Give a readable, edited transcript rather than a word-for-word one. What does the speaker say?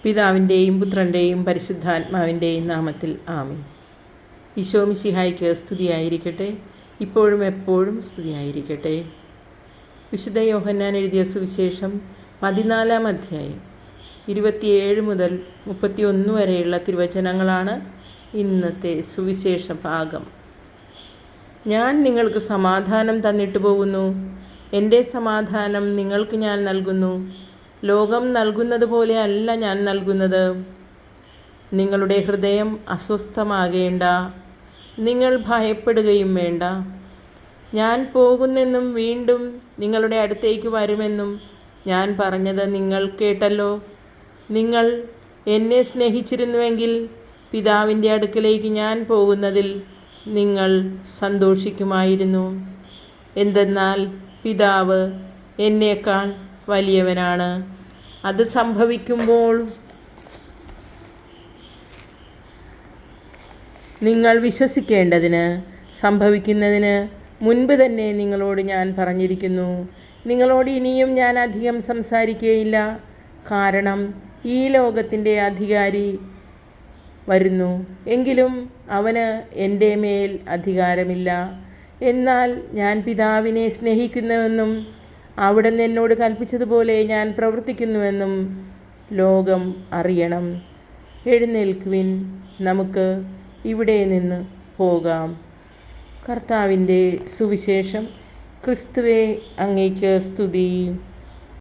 പിതാവിൻ്റെയും പുത്രൻ്റെയും പരിശുദ്ധാത്മാവിൻ്റെയും നാമത്തിൽ ആമേൻ. ഈശോ മിശിഹായ്ക്ക് സ്തുതിയായിരിക്കട്ടെ, ഇപ്പോഴും എപ്പോഴും സ്തുതിയായിരിക്കട്ടെ. വിശുദ്ധ യോഹന്നാൻ എഴുതിയ സുവിശേഷം 14-ാം അധ്യായം 27 മുതൽ 31 വരെയുള്ള തിരുവചനങ്ങളാണ് ഇന്നത്തെ സുവിശേഷ ഭാഗം. ഞാൻ നിങ്ങൾക്ക് സമാധാനം തന്നിട്ട് പോകുന്നു, എൻ്റെ സമാധാനം നിങ്ങൾക്ക് ഞാൻ നൽകുന്നു. ലോകം നൽകുന്നത് പോലെ അല്ല ഞാൻ നൽകുന്നത്. നിങ്ങളുടെ ഹൃദയം അസ്വസ്ഥമാകേണ്ട, നിങ്ങൾ ഭയപ്പെടുകയും വേണ്ട. ഞാൻ പോകുന്നെന്നും വീണ്ടും നിങ്ങളുടെ അടുത്തേക്ക് വരുമെന്നും ഞാൻ പറഞ്ഞത് നിങ്ങൾ കേട്ടല്ലോ. നിങ്ങൾ എന്നെ സ്നേഹിച്ചിരുന്നുവെങ്കിൽ പിതാവിൻ്റെ അടുക്കലേക്ക് ഞാൻ പോകുന്നതിൽ നിങ്ങൾ സന്തോഷിക്കുമായിരുന്നു. എന്തെന്നാൽ പിതാവ് എന്നേക്കാൾ വലിയവനാണ്. അത് സംഭവിക്കുമ്പോൾ നിങ്ങൾ വിശ്വസിക്കേണ്ടതിന് സംഭവിക്കുന്നതിന് മുൻപ് തന്നെ നിങ്ങളോട് ഞാൻ പറഞ്ഞിരിക്കുന്നു. നിങ്ങളോട് ഇനിയും ഞാൻ അധികം സംസാരിക്കുകയില്ല, കാരണം ഈ ലോകത്തിൻ്റെ അധികാരി വരുന്നു, എങ്കിലും അവന് എൻ്റെ മേൽ അധികാരമില്ല. എന്നാൽ ഞാൻ പിതാവിനെ സ്നേഹിക്കുന്നുവെന്നും അവിടുന്ന് എന്നോട് കൽപ്പിച്ചതുപോലെ ഞാൻ പ്രവർത്തിക്കുന്നുവെന്നും ലോകം അറിയണം. എഴുന്നേൽക്കുവിൻ, നമുക്ക് ഇവിടെ നിന്ന് പോകാം. കർത്താവിൻ്റെ സുവിശേഷം. ക്രിസ്തുവേ, അങ്ങേക്ക് സ്തുതി.